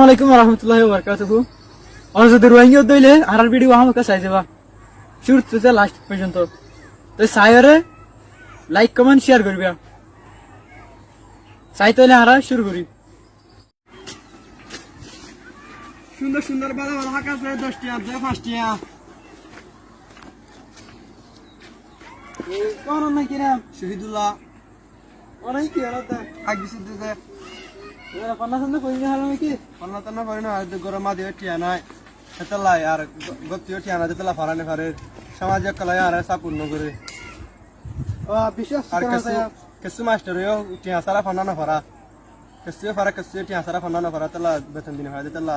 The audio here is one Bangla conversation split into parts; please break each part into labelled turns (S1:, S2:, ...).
S1: আলাইকুম রহমতুল্লাহি ওয়া বারাকাতুহু। আর যদি রোহিঙ্গা দইলে আর ভিডিও আমাকে চাই যাবা শুরু থেকে লাস্ট পর্যন্ত। তো সাইরে লাইক কমেন্ট শেয়ার করবা। চাই তাহলে আর শুরু করি।
S2: সুন্দর সুন্দর ভালো ভালো হাঁকা আছে 10 টিয়া 5 টিয়া
S1: কোন না কিনা
S2: শহীদুল্লাহ
S1: অনেক কি হলো তা
S2: হাক বিশুদ্ধ যে
S1: এরা পান্না সান্না কই না হারামে কি
S2: অন্যতম করে না গরম মা দিয়ে টিয়া নাই এতলাই আর গতিও টিয়া না দিতলা ফারানে ফারে সমাজে কলাই আর সাপূর্ণ করে
S1: বিশ্বাস
S2: আর কিছু মাস্টারও টিয়া সারা ফান্না না ফারা কিছু ফারা কিছু টিয়া সারা ফান্না না ফারা তলা বেতন দিন হয় দিতলা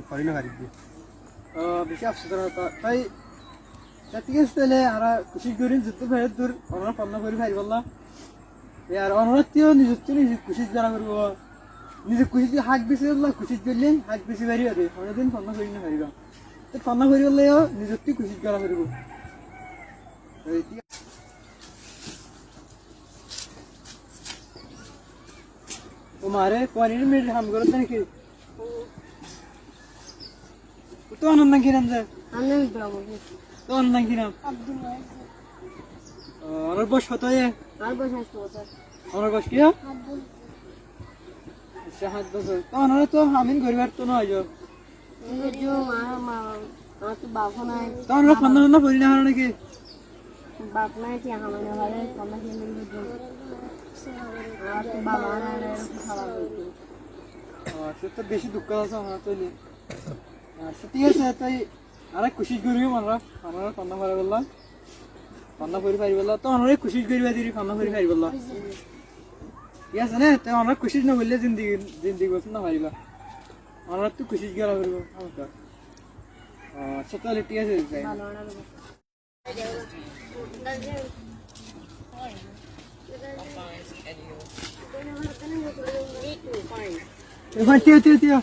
S2: ফারি না ফারি দি
S1: বিশ্বাস তাই ঠিক আছে তাহলে আর খুশি করি যত ভাই দূর আমরা পান্না করি ভাই বললা আর অনুরোধটিও নিজে খুশি জানা করবো নিজে খুশি হাক বেশি খুশি করলে হাক বেশি বাড়ি হবে অনেকদিন পান্না করি না পারিবা পান্না করি বললেও নিজকে খুশি করা করব ও মারে পনির মিট হাম করত নাকি তো আনন্দ কিরাম যায়
S3: আনন্দ ব্রাহ্মণ
S1: তো আনন্দ কিরাম
S3: আব্দুল
S1: আর বস হতো
S3: আর বসে আসতে বছর
S1: আমার বস কি
S3: আব্দুল
S1: সাহায্য বছর তো আনন্দ তো আমিন গরিবার তো নয়
S3: যদিও আমার তো বাপ নাই
S1: তো আমরা পান্না পান্না করি না হারা নাকি
S3: বাপ নাই কি আমার ঘরে কমা কিনে দিল আর তো বাবা নাই খাওয়া হইতো
S1: সে তো বেশি দুঃখ আছে আমার চলি আচ্ছা ঠিক আছে তাই আর খুশি করিও আমরা আমরা পান্না করে বললাম পান্না করে পারি বললাম তো আমরা খুশি করিবা দিদি পান্না করে পারি বললাম ঠিক আছে না তো আমরা খুশি না বললে জিন্দিগি জিন্দিগি বলছি না পারিবা আমরা তো খুশি গেলা করবো আমাকে আচ্ছা তাহলে ঠিক আছে
S3: ভালো না
S1: এবার টিয়া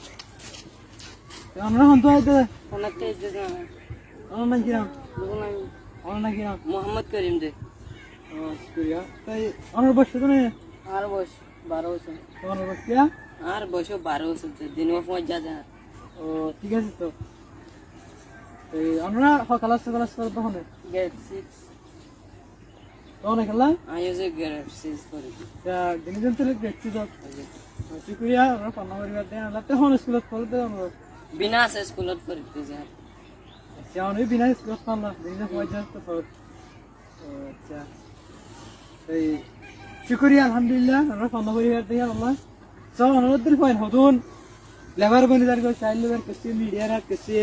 S1: আমরা হন তো হয়তো আমার নাম কিরাম আমার নাম কিরাম
S3: মোহাম্মদ করিম দে
S1: শুক্রিয়া তাই আমার বয়স তো নেই
S3: আর বয়স 12 বছর
S1: তোমার বয়স কিয়া
S3: আর বয়স 12 বছর দিন পৌঁছ যা
S1: ও ঠিক আছে তো এই আমরা ক্লাস করে তখন
S3: গ্রেড 6
S1: তখন খেলা
S3: আই ইউজ গ্রেড 6 করে
S1: দিনজন তো দেখছি তো শুক্রিয়া আমরা পান্না করিবার দেন আল্লাহ তখন স্কুলত পড়তে আমরা
S3: বিনা আছে স্কুলত পড়তে যা
S1: যাওনি বিনা স্কুলত পান্না দিনে পয়সা তো পড় আচ্ছা এই শুক্রিয়া আলহামদুলিল্লাহ আমরা পান্না করিবার দেন আল্লাহ সব অনুরোধের পয়েন্ট হতুন লেবার বনি দাঁড় করে চাইল্ড লেবার কেসে মিডিয়ার হাত কেসে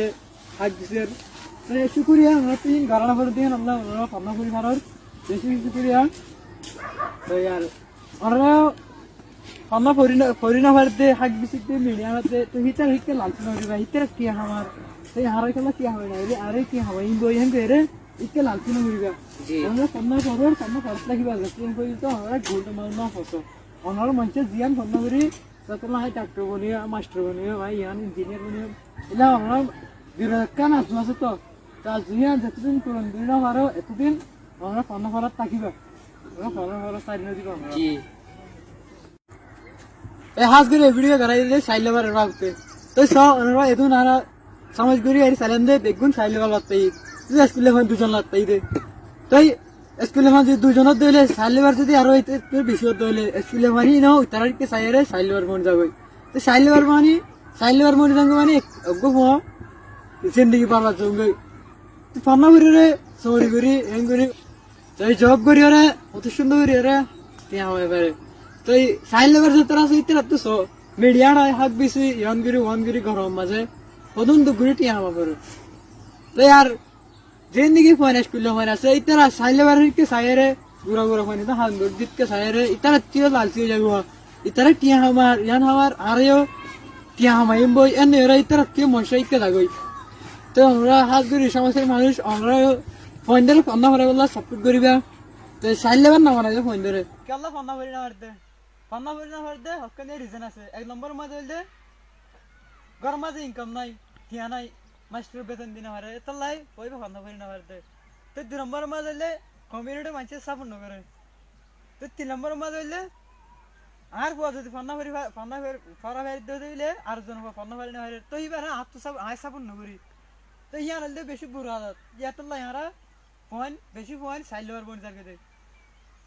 S1: হাত দিছের শুক্রিয়া আমরা তিন গাড়া করে দেন আল্লাহ আমরা পান্না করি ভারত বেশি শুক্রিয়া তো আর আমরা পান্না ফরিনা ভারতে হাক বিসিতে মিডিয়া হাতে তো হিতার হিকে লালচ নরিবা হিতার কি আমার সেই হারাই খেলা কি হবে না আরে কি হবে ইন বই হেন করে ইকে লালচ নরিবা আমরা পান্না করর পান্না করত লাগিবা যেন কই তো আমরা গোল্ড মাল না হতো অনার মানুষের জিয়ান পান্না করি যতলা হয় ডাক্তার বনিয়া মাস্টার বনিয়া ভাই ইয়ান ইঞ্জিনিয়ার বনিয়া এলা আমরা বিরাকান আছে তো তা জিয়ান যতদিন করুন দিন আরো এতদিন আমরা পান্না করার থাকিবা আমরা পান্না করার সাইড নদী আমরা
S3: জি
S1: এ হাজ করে ভিডিও করাই দিলে সাইলে বার রাখতে তো সব আমরা এদুন আর সমাজ করি আর সালেন দে দেখুন সাইলে বার লাগতেই তুই স্কুলে মানে দুজন লাগতেই দে তাই স্কুলে মানে দুজনের দইলে সাইলে বার যদি আরো তোর বেশি দইলে স্কুলে মানি নাও তারকে সাইরে সাইলে বার মন যাবে তো সাইলে বার মনি রঙ মানে গো মো জিন্দেগি পারলা জঙ্গে তুই পান্না করি রে সরি করি এং করি তাই জব করি রে অত সুন্দর করি রে তিয়া হয় পারে তো সাইল লেবার তোরা ইতরা তো সো মিডিয়া নাই হাক বেশি ওয়ান গিরি গরম মাঝে হদুন তো গুড়ি টিয়া হবা পারে তো আর জিন্দেগি ফাইনান্স করলে হয় আছে ইতরা সাইল লেবার কে সাইরে গুড়া ফাইনি তো হান গুড় দিত কে সাইরে ইতরা তিও লালসি হয়ে যাবো ইতরা টিয়া হামার ইয়ান হামার আরেও টিয়া হামাইম বই এনে এরা ইতরা কে মশাই কে লাগই তো আমরা হাত গুড়ি সমাজের মানুষ আমরা ফোনদের পান্না করে বললা সাপোর্ট করিবা তো সাইল লেবার না বানাই ফোন ধরে কেলা পান্না করি না পারতে পান্না করি না পারতে হকানে রিজন আছে এক নম্বর মাঝে হইলে ঘর মাঝে ইনকাম নাই ঠিয়া নাই মাস্টার বেতন দিনা পারে এত লাই ওই পান্না করি না পারতে তো 2 নম্বর মাঝে হইলে কমিউনিটি মানুষের সাপোর্ট না করে তো 3 নম্বর মাঝে হইলে আর বুয়া যদি ফরা ফেরি দিলে আর জন ফন্না ফেরি না ফেরি তো এবার হাত তো সব আয় সাপন নগরি তো ইয়ার হলে বেশি বুড়ো হাত ইয়াতলা ইয়ারা ফোন বেশি ফোন সাইলেবার বোন যার কেটে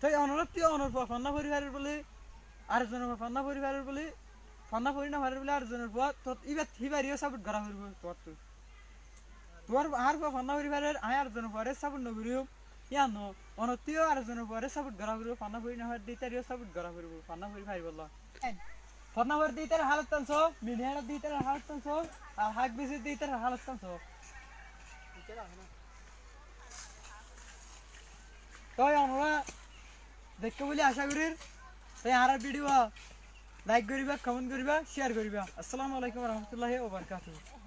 S1: তো অনুরোধ তুই অনুর ফন্না ফেরি ফেরি বলে আর জন ফন্না ফেরি ফেরি বলে ফন্না ফেরি না ফেরি বলে আর জনের বুয়া তো এবার হিবারিও সাপোর্ট করা ফেরবো তোর আর ফন্না ফেরি ফেরি আয় আর জন পরে সাপোর্ট নগরিও ইয়ানো অনতিও আর জনের পরে সাপোর্ট করা ফেরবো ফন্না ফেরি না ফেরি দিতারিও সাপোর্ট করা ফেরবো ফন্না ফেরি ফাই বললো ফন্না ফেরি দিতার হালত টানছো মিডিয়াটা দিতার হালত টানছো আর হাক বেশি দিতার হালত টানছো তাই আমরা দেখতে বলে আশা করি তাই আর ভিডিও লাইক করিবা কমেন্ট করিবা শেয়ার করিবা আসসালামু আলাইকুম রহমতুল্লাহি ওয়া বারাকাতুহু